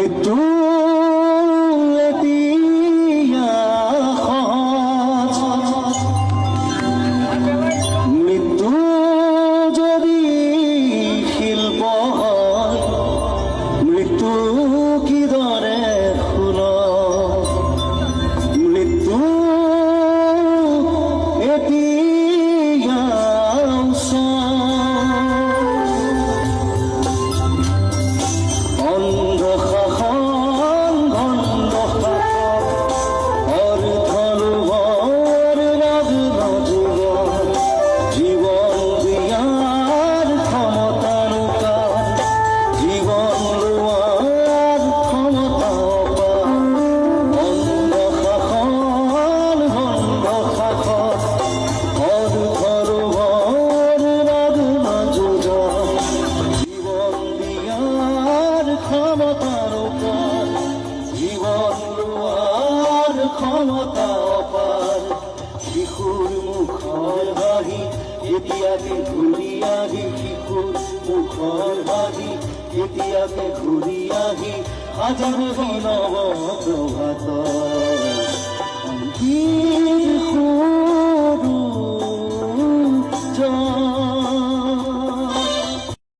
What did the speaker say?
মৃত্যু মৃত্যু যদি শিল্প হয় মৃত্যু কি দৰে ফুল মৃত্যু এতিয়া ক্ষমতা অপাৰ শিশুৰ মুখৰ হাঁহি এতিয়াকে ঘূৰি আহি শিশুৰ মুখৰ হাঁহি এতিয়াকে ঘূৰি আহি সাজাবহি নৱ প্ৰভাত